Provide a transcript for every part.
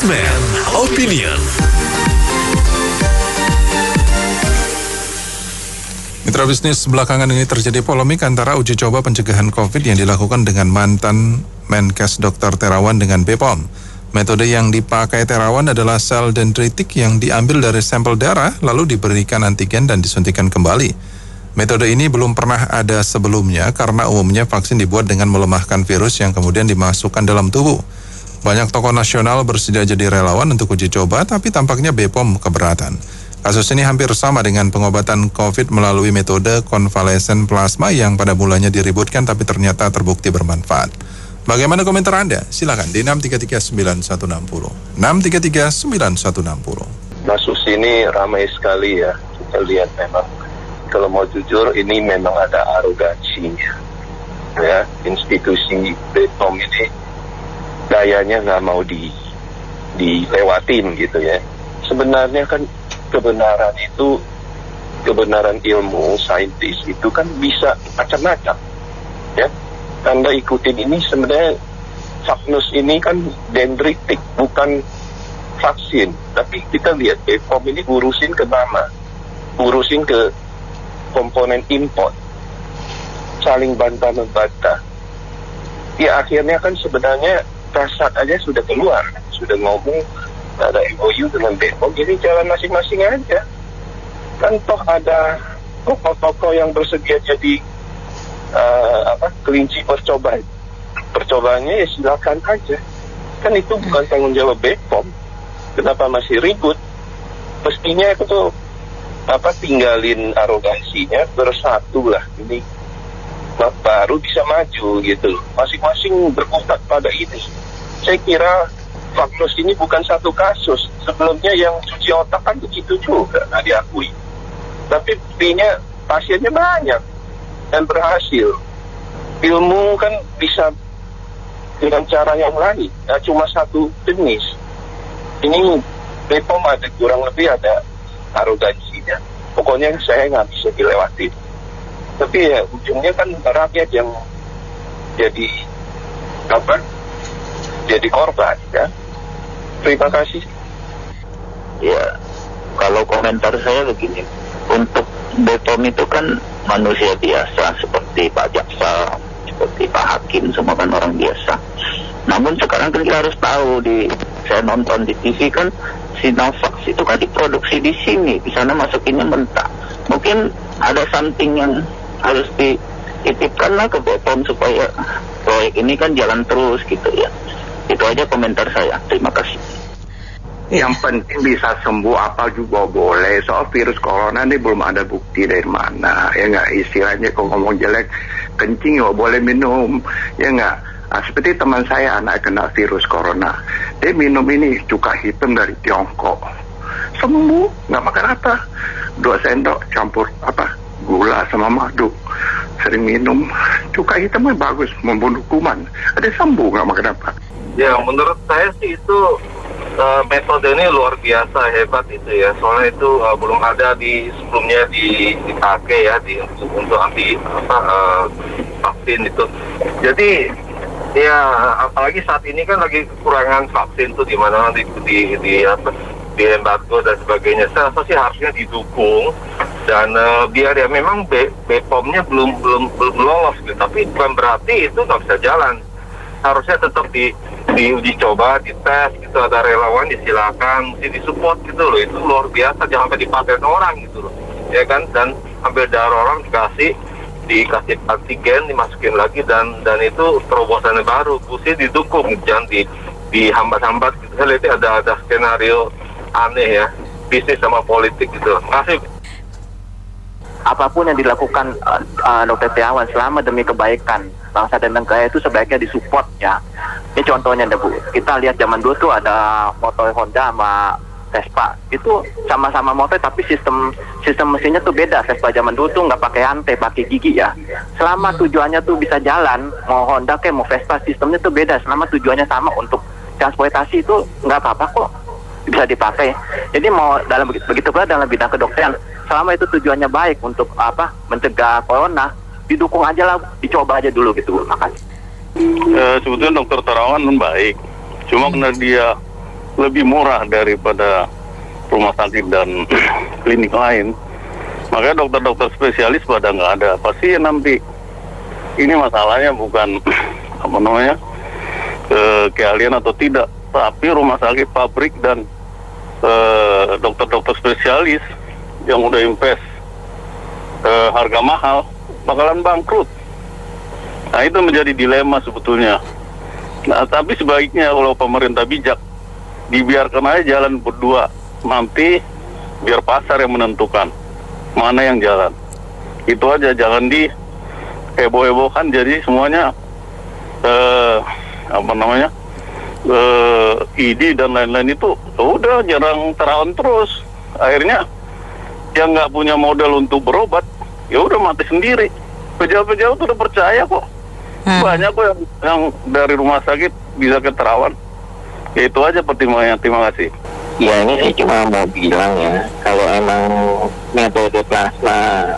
Newsman Opinion. Mitra bisnis, belakangan ini terjadi polemik antara uji coba pencegahan COVID yang dilakukan dengan mantan Menkes Dr. Terawan dengan BPOM. Metode yang dipakai Terawan adalah sel dendritik yang diambil dari sampel darah lalu diberikan antigen dan disuntikan kembali. Metode ini belum pernah ada sebelumnya karena umumnya vaksin dibuat dengan melemahkan virus yang kemudian dimasukkan dalam tubuh. Banyak tokoh nasional bersedia jadi relawan untuk uji coba, tapi tampaknya BPOM keberatan. Kasus ini hampir sama dengan pengobatan COVID melalui metode konvalesen plasma yang pada mulanya diributkan tapi ternyata terbukti bermanfaat. Bagaimana komentar Anda? Silakan di 6339160. 6339160. Kasus ini ramai sekali ya. Kita lihat memang kalau mau jujur ini memang ada arogansinya. Ya, institusi BPOM ini gayanya nggak mau dilewatin gitu ya. Sebenarnya kan kebenaran itu, kebenaran ilmu saintis itu kan bisa macam-macam ya. Anda ikutin ini sebenarnya vaksinus ini kan dendritik bukan vaksin, tapi kita lihat BPOM ini urusin ke nama, urusin ke komponen import, saling bantah-membantah. Ya akhirnya kan sebenarnya kasat aja sudah keluar, sudah ngomong ada MOU dengan BPOM, jadi jalan masing-masing aja. Kan toh ada tokoh-tokoh yang bersedia jadi kelinci percobaan. Percobaannya ya silakan aja. Kan itu bukan tanggung jawab BPOM. Kenapa masih ribut? Mestinya itu tuh tinggalin arogansinya, bersatu lah. Ini baru bisa maju gitu. Masing-masing berkutat pada ini. Saya kira vaksinus ini bukan satu kasus. Sebelumnya yang cuci otak kan begitu juga, nggak diakui. Tapi buktinya pasiennya banyak dan berhasil. Ilmu kan bisa dengan cara yang lain, nggak cuma satu jenis. Ini BPOM ada kurang lebih ada arogansinya. Pokoknya saya nggak bisa dilewati. Tapi ya ujungnya kan rakyat yang jadi jadi korban ya. Terima kasih. Ya, kalau komentar saya begini, untuk BPOM itu kan manusia biasa seperti Pak Jaksa, seperti Pak Hakim, semua kan orang biasa. Namun sekarang kan kita harus tahu, saya nonton di TV kan Sinovac itu kan diproduksi di sini, di sana masukinnya mentah. Mungkin ada something yang harus dititipkan lah ke BPOM supaya proyek ini kan jalan terus gitu ya. Itu aja komentar saya. Terima kasih. Yang penting bisa sembuh apa juga boleh. Soal virus corona ini belum ada bukti dari mana. Ya nggak, istilahnya kalau ngomong jelek, kencing ya boleh minum. Ya nggak. Nah, seperti teman saya anak kena virus corona. Dia minum ini cuka hitam dari Tiongkok. Sembuh, nggak makan apa. 2 sendok campur gula sama madu. Sering minum. Cuka hitamnya bagus, membunuh kuman. Ada sembuh, nggak makan apa. Ya, menurut saya sih itu metode ini luar biasa hebat itu ya. Soalnya itu belum ada sebelumnya dipakai ya untuk anti vaksin itu. Jadi ya apalagi saat ini kan lagi kekurangan vaksin tuh di mana di embargo dan sebagainya. Saya rasa sih harusnya didukung dan biar ya memang BPOM-nya belum lolos gitu. Tapi bukan berarti itu nggak bisa jalan. Harusnya tetap diuji coba, dites gitu, ada relawan disilakan, mesti disupport gitu loh. Itu luar biasa, jangan sampai dipakai orang gitu loh, ya kan. Dan ambil darah orang dikasih antigen, dimasukin lagi dan itu terobosannya baru. Mesti didukung, jangan dihambat-hambat gitu. Saya lihat ada skenario aneh ya, bisnis sama politik gitu. Makasih. Apapun yang dilakukan Dr. Terawan selama demi kebaikan bangsa dan negara itu sebaiknya disupport ya. Ini contohnya Bu, kita lihat zaman dulu tuh ada motor Honda sama Vespa, itu sama-sama motor tapi sistem mesinnya tuh beda. Vespa zaman dulu tuh nggak pakai rantai, pakai gigi ya. Selama tujuannya tuh bisa jalan, mau Honda kayak mau Vespa, sistemnya tuh beda. Selama tujuannya sama untuk transportasi itu nggak apa-apa kok, bisa dipakai. Jadi mau begitu pula dalam bidang kedokteran, selama itu tujuannya baik untuk mencegah corona, didukung aja lah, dicoba aja dulu gitu. Makasih. Sebetulnya Dokter Terawan baik, cuma karena dia lebih murah daripada rumah sakit dan klinik lain. Makanya dokter-dokter spesialis pada nggak ada. Pasti nanti ini masalahnya bukan keahlian atau tidak, tapi rumah sakit pabrik dan dokter-dokter spesialis yang udah invest harga mahal bakalan bangkrut. Nah, itu menjadi dilema sebetulnya. Nah, tapi sebaiknya kalau pemerintah bijak, dibiarkan aja jalan berdua. Nanti biar pasar yang menentukan mana yang jalan. Itu aja, jangan di heboh-hebohkan jadi semuanya ID dan lain-lain itu udah jarang terawat terus. Akhirnya yang nggak punya modal untuk berobat, ya udah mati sendiri. Pejabat-pejabat udah percaya kok. Banyak kok yang dari rumah sakit bisa keterawat. Ya itu aja pertimbangannya. Terima kasih. Ya, ini saya cuma mau bilang ya, kalau emang metode plasma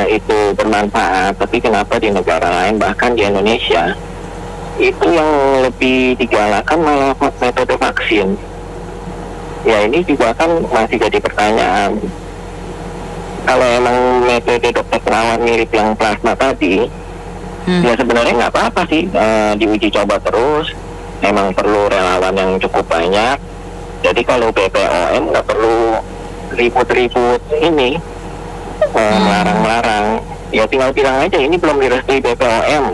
itu bermanfaat, tapi kenapa di negara lain, bahkan di Indonesia, itu yang lebih digalakkan malah metode vaksin. Ya, ini juga kan masih jadi pertanyaan. Kalau emang metode dokter perawat mirip yang plasma tadi, ya sebenarnya nggak apa-apa sih diuji coba terus. Emang perlu relawan yang cukup banyak. Jadi kalau BPOM nggak perlu ribut-ribut ini melarang-larang. Ya tinggal bilang aja ini belum direstui BPOM.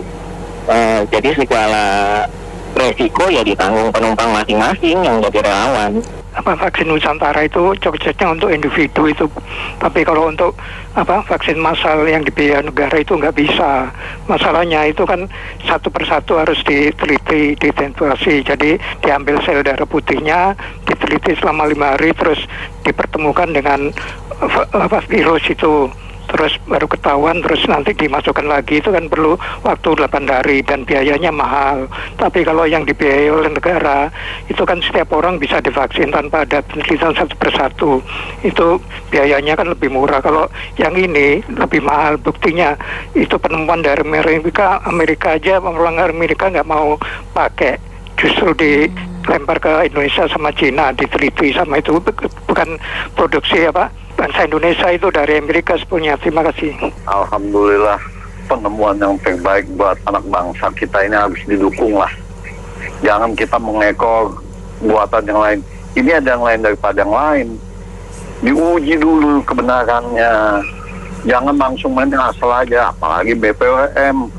Jadi segala resiko ya ditanggung penumpang masing-masing yang jadi relawan. Vaksin Nusantara itu cocoknya untuk individu itu, tapi kalau untuk vaksin massal yang dibiayai negara itu nggak bisa. Masalahnya itu kan satu persatu harus diteliti, ditentasi. Jadi diambil sel darah putihnya, diteliti selama 5 hari, terus dipertemukan dengan virus itu. Terus baru ketahuan, terus nanti dimasukkan lagi. Itu kan perlu waktu 8 hari dan biayanya mahal. Tapi kalau yang dibiayai oleh negara, itu kan setiap orang bisa divaksin tanpa ada penelitian satu persatu. Itu biayanya kan lebih murah. Kalau yang ini lebih mahal. Buktinya itu penemuan dari Amerika aja, orang Amerika nggak mau pakai. Justru dilempar ke Indonesia sama Cina, diteliti sama itu. Bukan produksi bangsa Indonesia, itu dari Amerika sepunya. Terima kasih. Alhamdulillah, penemuan yang terbaik buat anak bangsa kita ini harus didukung lah. Jangan kita mengekor buatan yang lain. Ini ada yang lain daripada yang lain. Diuji dulu kebenarannya. Jangan langsung main asal aja. Apalagi BPOM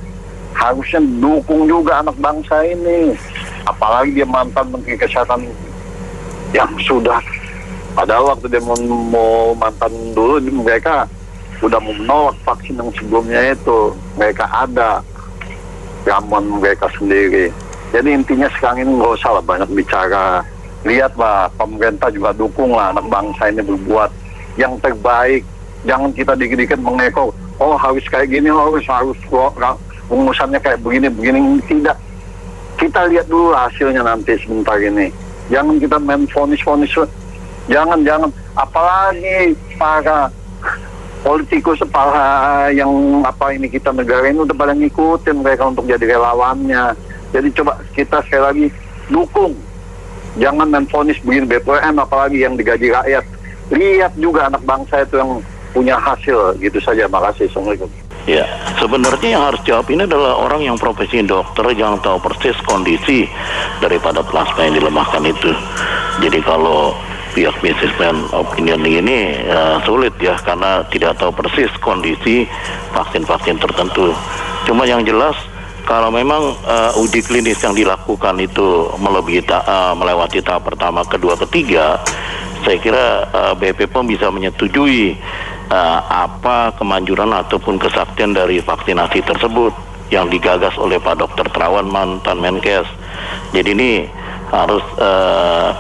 harusnya dukung juga anak bangsa ini. Apalagi dia mantan Menteri Kesehatan yang sudah, padahal waktu dia mau mantan dulu, mereka udah menolak vaksin yang sebelumnya itu. Mereka ada ramuan mereka sendiri. Jadi intinya sekarang ini nggak usah lah banyak bicara. Lihatlah, pemerintah juga dukung lah anak bangsa ini berbuat yang terbaik. Jangan kita dikit-dikit mengekor, oh harus kayak gini, harus rumusannya kayak begini. Tidak. Kita lihat dulu hasilnya nanti sebentar ini. Jangan kita main vonis-vonis. Jangan. Apalagi para politikus, para yang ini kita negara ini udah pada ngikutin mereka untuk jadi relawannya. Jadi coba kita sekali lagi dukung. Jangan main vonis begini BPOM, apalagi yang digaji rakyat. Lihat juga anak bangsa itu yang punya hasil. Gitu saja. Makasih. Assalamualaikum. Ya, sebenarnya yang harus jawab ini adalah orang yang profesi dokter yang tahu persis kondisi daripada plasma yang dilemahkan itu. Jadi kalau pihak businessman opinion ini sulit ya, karena tidak tahu persis kondisi vaksin-vaksin tertentu. Cuma yang jelas kalau memang uji klinis yang dilakukan itu melewati tahap pertama, kedua, ketiga, saya kira BP POM bisa menyetujui apa kemanjuran ataupun kesaktian dari vaksinasi tersebut yang digagas oleh Pak Dr. Terawan, mantan Menkes. Jadi ini harus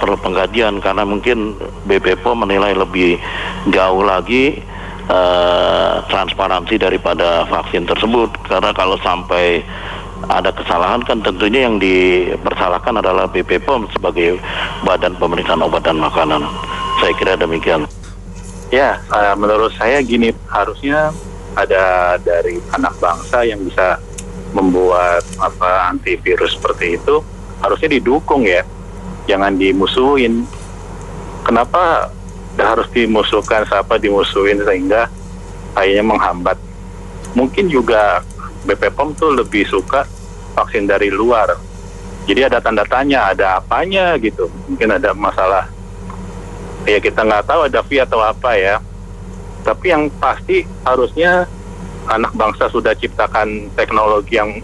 perlu pengkajian, karena mungkin BP POM menilai lebih jauh lagi transparansi daripada vaksin tersebut. Karena kalau sampai ada kesalahan kan tentunya yang dipersalahkan adalah BP POM sebagai Badan Pemeriksaan Obat dan Makanan. Saya kira demikian. Ya, menurut saya gini, harusnya ada dari anak bangsa yang bisa membuat antivirus seperti itu, harusnya didukung ya. jangan dimusuhin. Kenapa harus dimusuhkan, siapa dimusuhin sehingga akhirnya menghambat? Mungkin juga BPOM tuh lebih suka vaksin dari luar. Jadi ada tanda tanya, ada apanya gitu. Mungkin ada masalah. Ya kita nggak tahu ada fee atau apa ya. Tapi yang pasti harusnya anak bangsa sudah ciptakan teknologi yang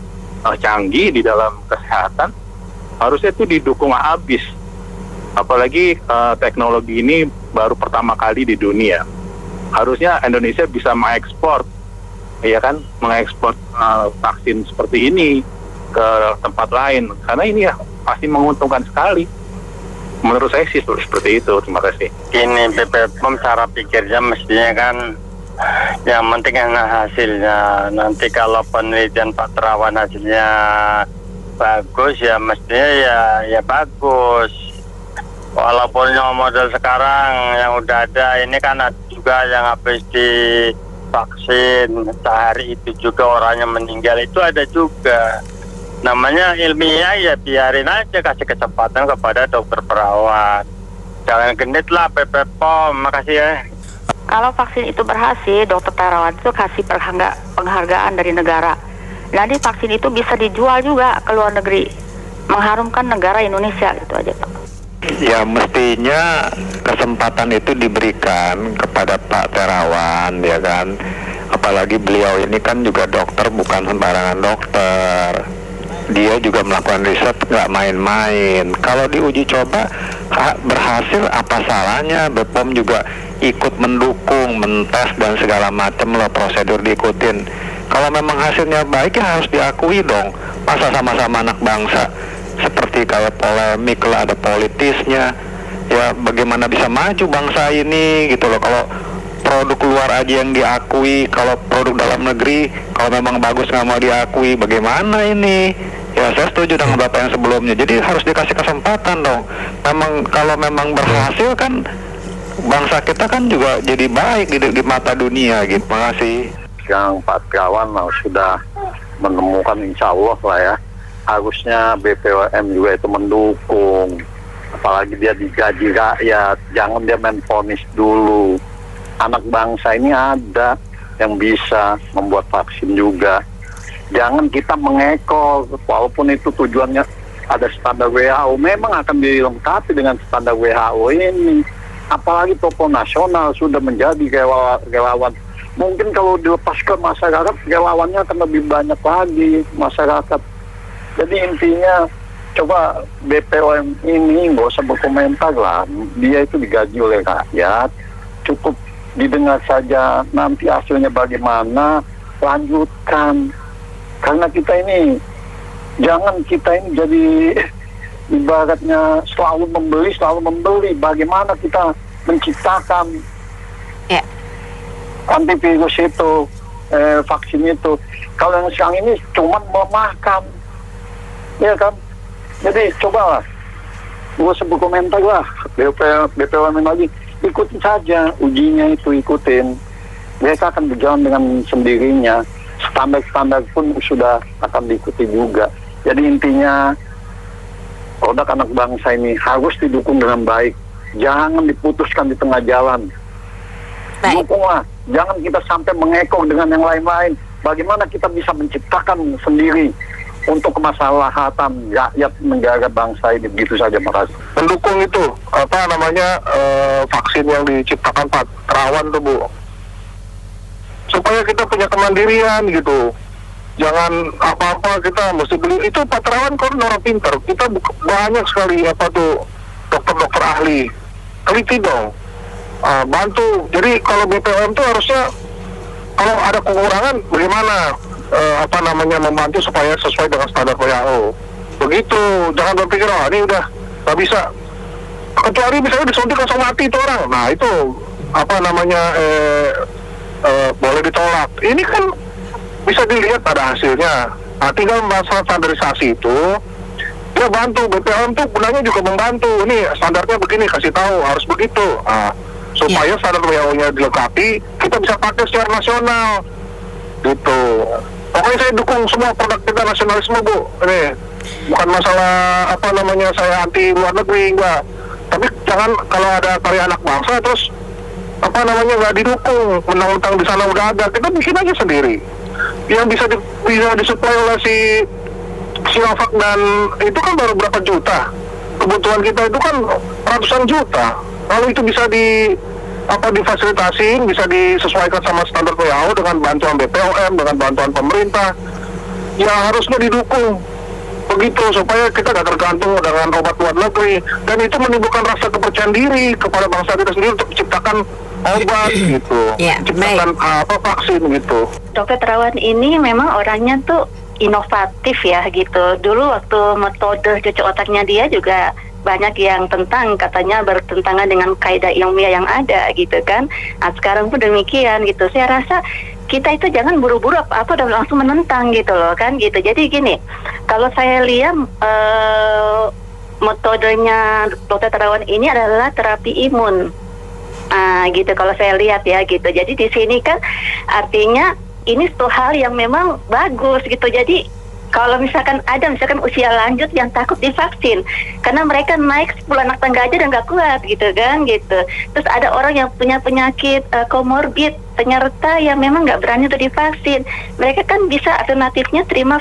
canggih di dalam kesehatan. Harusnya itu didukung habis. Apalagi teknologi ini baru pertama kali di dunia. Harusnya Indonesia bisa mengekspor, ya kan, mengekspor vaksin seperti ini ke tempat lain, karena ini ya pasti menguntungkan sekali. Menurut saya sih seperti itu. Terima kasih. Ini BPOM cara pikirnya mestinya kan yang penting hasilnya. Nanti kalau penelitian Pak Terawan hasilnya bagus ya mestinya ya bagus. Walaupun yang model sekarang yang udah ada ini kan ada juga yang habis divaksin sehari itu juga orangnya meninggal, itu ada juga. Namanya ilmiah ya biarin aja, kasih kesempatan kepada dokter perawat. Jangan genit lah BPOM. Makasih ya. Kalau vaksin itu berhasil, dokter Terawan itu kasih penghargaan dari negara. Nanti vaksin itu bisa dijual juga ke luar negeri, mengharumkan negara Indonesia, gitu aja Pak. Ya mestinya kesempatan itu diberikan kepada Pak Terawan, ya kan. Apalagi beliau ini kan juga dokter, bukan sembarangan dokter. Dia juga melakukan riset, nggak main-main. Kalau diuji coba berhasil, apa salahnya BPOM juga ikut mendukung, mentes dan segala macam loh, prosedur diikutin. Kalau memang hasilnya baik ya harus diakui dong. Masa sama-sama anak bangsa seperti kayak polemik lah, ada politisnya. Ya bagaimana bisa maju bangsa ini gitu loh. Kalau produk luar aja yang diakui, kalau produk dalam negeri kalau memang bagus nggak mau diakui, bagaimana ini? Ya saya setuju dengan Bapak yang sebelumnya. Jadi harus dikasih kesempatan dong. Memang kalau memang berhasil kan bangsa kita kan juga jadi baik di mata dunia gitu. Terima kasih. Yang Pak Terawan sudah menemukan, insya Allah lah ya. Harusnya BPOM juga itu mendukung. Apalagi dia digaji rakyat. Jangan dia main ponis dulu. Anak bangsa ini ada yang bisa membuat vaksin juga. Jangan kita mengekor, walaupun itu tujuannya ada standar WHO, memang akan dilengkapi dengan standar WHO ini. Apalagi tokoh nasional sudah menjadi relawan. Mungkin kalau dilepas ke masyarakat, relawannya akan lebih banyak lagi masyarakat. Jadi intinya, coba BPOM ini nggak usah berkomentar lah. Dia itu digaji oleh rakyat, cukup didengar saja, nanti hasilnya bagaimana, lanjutkan. Karena kita ini, jangan kita ini jadi ibaratnya selalu membeli. Bagaimana kita menciptakan antivirus itu, vaksin itu. Kalau yang sekarang ini cuma melemahkan, ya kan? Jadi cobalah, gue sebut komentar lah, BPOM lagi, ikutin saja ujinya itu, ikutin. Mereka akan berjalan dengan sendirinya. Standar-standar pun sudah akan diikuti juga. Jadi intinya produk anak bangsa ini harus didukung dengan baik. Jangan diputuskan di tengah jalan. Dukunglah. Jangan kita sampai mengekor dengan yang lain-lain. Bagaimana kita bisa menciptakan sendiri untuk kemaslahatan rakyat negara bangsa ini. Begitu saja, makasih. Mendukung itu vaksin yang diciptakan Pak Terawan tuh Bu, supaya kita punya kemandirian gitu. Jangan apa-apa kita mesti beli. Itu Pak Terawan kan orang pintar. Kita banyak sekali dokter-dokter ahli. Teliti dong, bantu. Jadi kalau BPOM itu harusnya kalau ada kekurangan bagaimana membantu supaya sesuai dengan standar WHO. Begitu. Jangan berpikir ini udah nggak bisa. Kecuali misalnya disuntik langsung mati itu orang. Nah itu boleh ditolak. Ini kan bisa dilihat pada hasilnya. Nah, tinggal masalah standarisasi itu, dia bantu. BPOM tuh gunanya juga membantu. Ini standarnya begini, kasih tahu harus begitu. Nah, supaya standar WHO-nya dilengkapi, kita bisa pakai secara nasional. Gitu. Pokoknya saya dukung semua produk kita nasionalisme Bu. Ini Bukan masalah saya anti luar negeri, enggak. Tapi jangan kalau ada karya anak bangsa terus nggak didukung, mentang-mentang di sana udah ada, kita bikin aja sendiri. Yang bisa disuplai oleh si Sinovac dan itu kan baru berapa juta. Kebutuhan kita itu kan ratusan juta. Kalau itu bisa difasilitasi, bisa disesuaikan sama standar WHO dengan bantuan BPOM, dengan bantuan pemerintah, ya harusnya didukung. Begitu supaya kita gak tergantung dengan obat luar negeri, dan itu menimbulkan rasa kepercayaan diri kepada bangsa kita sendiri untuk menciptakan obat gitu, menciptakan vaksin gitu. Dokter Terawan ini memang orangnya tuh inovatif ya gitu. Dulu waktu metode cuci otaknya dia juga banyak yang katanya bertentangan dengan kaidah ilmiah yang ada gitu kan. Nah, sekarang pun demikian gitu. Saya rasa kita itu jangan buru-buru apa-apa dan langsung menentang gitu loh kan gitu. Jadi gini, kalau saya lihat metodenya Dokter Terawan ini adalah terapi imun. Gitu kalau saya lihat ya gitu. Jadi di sini kan artinya ini suatu hal yang memang bagus gitu. Jadi kalau misalkan usia lanjut yang takut divaksin karena mereka naik 10 anak tangga aja dan gak kuat gitu kan gitu. Terus ada orang yang punya penyakit komorbid penyerta yang memang gak berani untuk divaksin, mereka kan bisa alternatifnya terima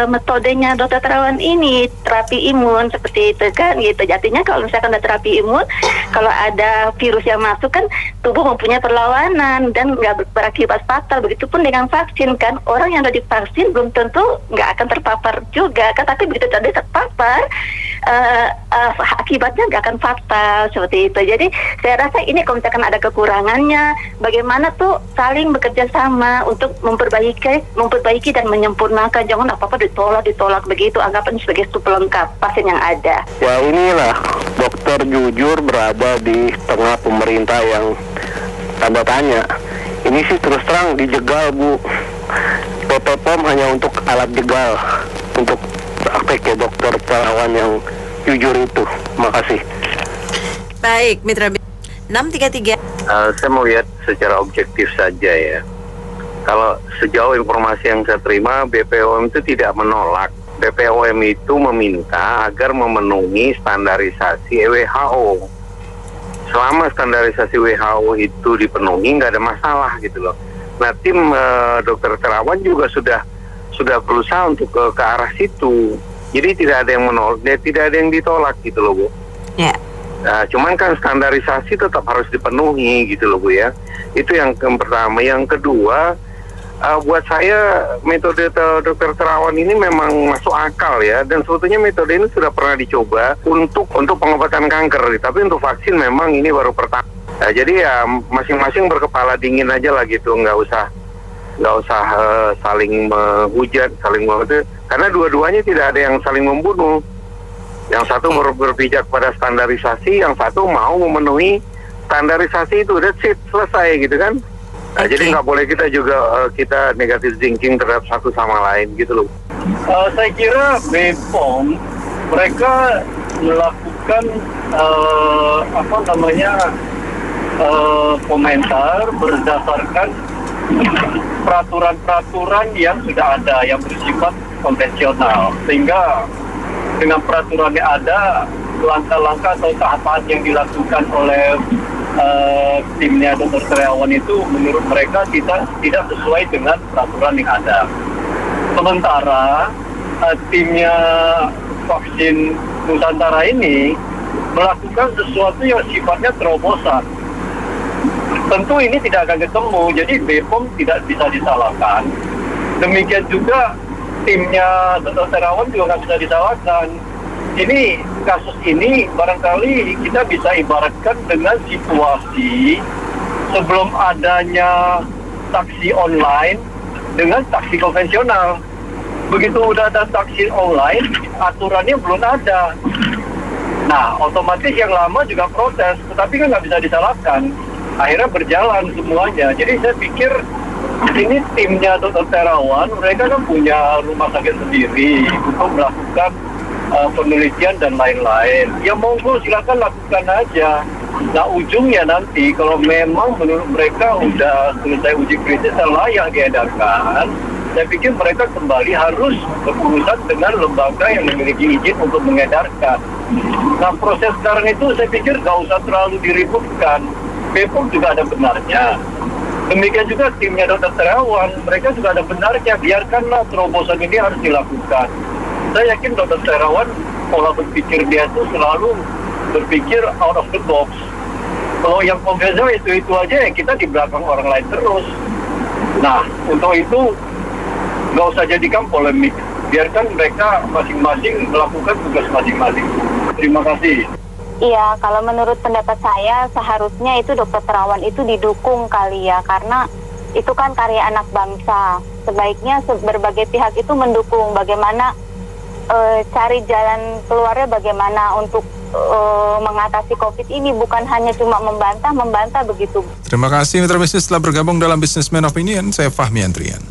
metodenya Dokter Terawan ini, terapi imun seperti itu kan gitu. Artinya kalau misalkan ada terapi imun, kalau ada virus yang masuk kan tubuh mempunyai perlawanan dan gak berakibat fatal. Begitupun dengan vaksin kan, orang yang udah divaksin belum tentu gak akan terpapar juga kan, tapi begitu tadi terpapar akibatnya gak akan fatal seperti itu. Jadi saya rasa ini kalau misalkan ada kekurangannya, bagaimana tuh saling bekerja sama untuk memperbaiki dan menyempurnakan. Jangan apa-apa ditolak begitu, anggapan sebagai pelengkap pasien yang ada. Ya inilah dokter jujur berada di tengah pemerintah yang tanda tanya. Ini sih terus terang dijegal, Bu. BPOM hanya untuk alat jegal untuk praktek ya Dokter Terawan yang jujur itu. Makasih. Baik, Mitra 633. Saya mau lihat secara objektif saja ya. Kalau sejauh informasi yang saya terima, BPOM itu tidak menolak. BPOM itu meminta agar memenuhi standarisasi WHO. Selama standarisasi WHO itu dipenuhi, nggak ada masalah gitu loh. Nah, tim Dokter Terawan juga sudah berusaha untuk ke arah situ. Jadi tidak ada yang menolak, tidak ada yang ditolak gitu loh, Bu. Ya. Nah, cuman kan standarisasi tetap harus dipenuhi gitu loh, Bu ya. Itu yang pertama. Yang kedua, buat saya metode Dokter Terawan ini memang masuk akal ya. Dan sebetulnya metode ini sudah pernah dicoba untuk pengobatan kanker. Tapi untuk vaksin memang ini baru pertama. Nah, jadi ya masing-masing berkepala dingin aja lah gitu. Nggak usah saling menghujat, karena dua-duanya tidak ada yang saling membunuh. Yang satu berpijak pada standarisasi, yang satu mau memenuhi standarisasi itu, that's it, selesai gitu kan. Nah, jadi nggak boleh kita juga kita negatif thinking terhadap satu sama lain gitu loh. Saya kira BPOM mereka melakukan komentar berdasarkan peraturan-peraturan yang sudah ada yang bersifat konvensional, sehingga dengan peraturan yang ada, langkah-langkah atau tahapan yang dilakukan oleh timnya Dokter Terawan itu menurut mereka tidak sesuai dengan peraturan yang ada. Sementara timnya vaksin Nusantara ini melakukan sesuatu yang sifatnya terobosan. Tentu ini tidak akan ketemu, jadi BPOM tidak bisa disalahkan. Demikian juga timnya Dokter Terawan juga nggak bisa disalahkan. Ini kasus ini barangkali kita bisa ibaratkan dengan situasi sebelum adanya taksi online dengan taksi konvensional. Begitu udah ada taksi online, aturannya belum ada. Nah, otomatis yang lama juga protes, tetapi kan nggak bisa disalahkan. Akhirnya berjalan semuanya. Jadi saya pikir ini timnya Dokter Terawan, mereka kan punya rumah sakit sendiri untuk melakukan penelitian dan lain-lain. Ya monggo silakan lakukan aja. Nah, ujungnya nanti kalau memang menurut mereka udah selesai uji klinis dan layak diedarkan, saya pikir mereka kembali harus berurusan dengan lembaga yang memiliki izin untuk mengedarkan. Nah, proses sekarang itu saya pikir nggak usah terlalu diributkan. BPOM juga ada benarnya. Demikian juga timnya Dr. Terawan, mereka juga ada benarnya. Biarkanlah terobosan ini harus dilakukan. Saya yakin Dr. Terawan, pola berpikir dia itu selalu berpikir out of the box. Kalau yang konvensional itu aja, ya kita di belakang orang lain terus. Nah, untuk itu nggak usah jadikan polemik. Biarkan mereka masing-masing melakukan tugas masing-masing. Terima kasih. Iya, kalau menurut pendapat saya seharusnya itu Dr. Terawan itu didukung kali ya, karena itu kan karya anak bangsa. Sebaiknya berbagai pihak itu mendukung bagaimana cari jalan keluarnya, bagaimana untuk mengatasi COVID ini, bukan hanya cuma membantah begitu. Terima kasih Mitra Bisnis telah bergabung dalam Businessman Opinion. Saya Fahmi Andrian.